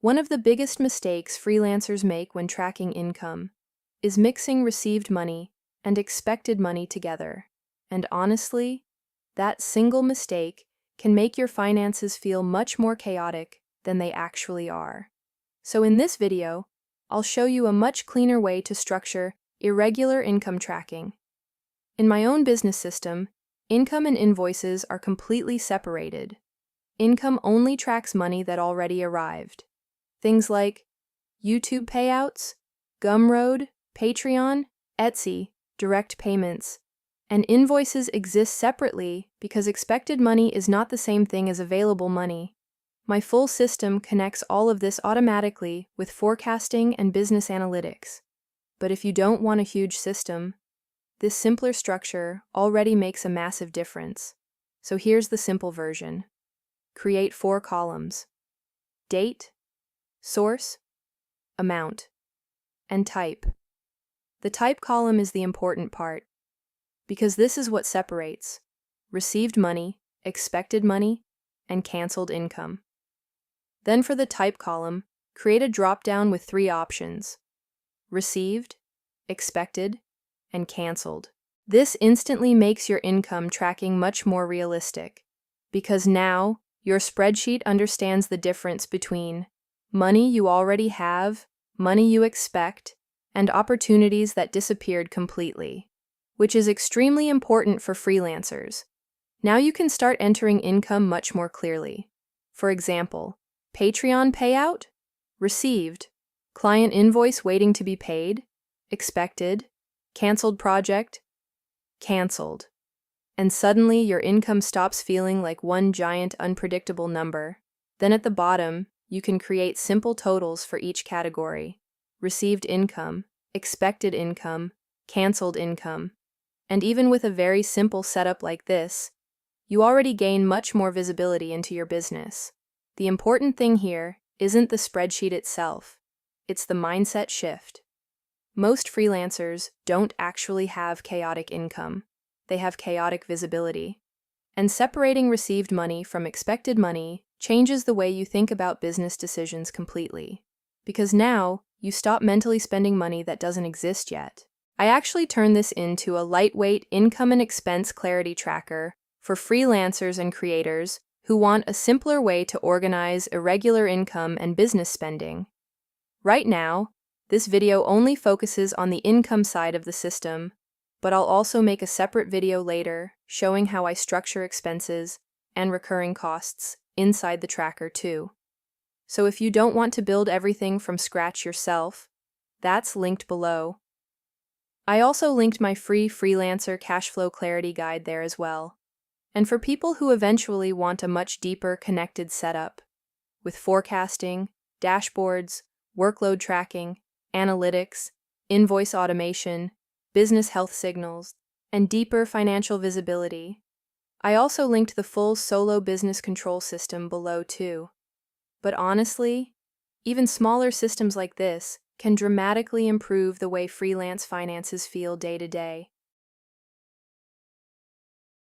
One of the biggest mistakes freelancers make when tracking income is mixing received money and expected money together. And honestly, that single mistake can make your finances feel much more chaotic than they actually are. So in this video, I'll show you a much cleaner way to structure irregular income tracking. In my own business system, income and invoices are completely separated. Income only tracks money that already arrived. Things like YouTube payouts, Gumroad, Patreon, Etsy, direct payments, and invoices exist separately because expected money is not the same thing as available money. My full system connects all of this automatically with forecasting and business analytics. But if you don't want a huge system, this simpler structure already makes a massive difference. So here's the simple version. Create 4 columns: date, source, amount, and type. The type column is the important part, because this is what separates received money, expected money, and canceled income. Then for the type column, create a drop-down with 3 options: received, expected, and canceled. This instantly makes your income tracking much more realistic, because now your spreadsheet understands the difference between money you already have, money you expect, and opportunities that disappeared completely, which is extremely important for freelancers. Now you can start entering income much more clearly. For example, Patreon payout, received; client invoice waiting to be paid, expected; canceled project, canceled. And suddenly your income stops feeling like one giant unpredictable number. Then at the bottom, you can create simple totals for each category: received income, expected income, canceled income. And even with a very simple setup like this, you already gain much more visibility into your business. The important thing here isn't the spreadsheet itself, it's the mindset shift. Most freelancers don't actually have chaotic income, they have chaotic visibility. And separating received money from expected money changes the way you think about business decisions completely. Because now, you stop mentally spending money that doesn't exist yet. I actually turn this into a lightweight income and expense clarity tracker for freelancers and creators who want a simpler way to organize irregular income and business spending. Right now, this video only focuses on the income side of the system, but I'll also make a separate video later showing how I structure expenses and recurring costs inside the tracker too. So if you don't want to build everything from scratch yourself, that's linked below. I also linked my free freelancer cash flow clarity guide there as well. And for people who eventually want a much deeper connected setup, with forecasting, dashboards, workload tracking, analytics, invoice automation, business health signals, and deeper financial visibility. I also linked the full solo business control system below too. But honestly, even smaller systems like this can dramatically improve the way freelance finances feel day to day.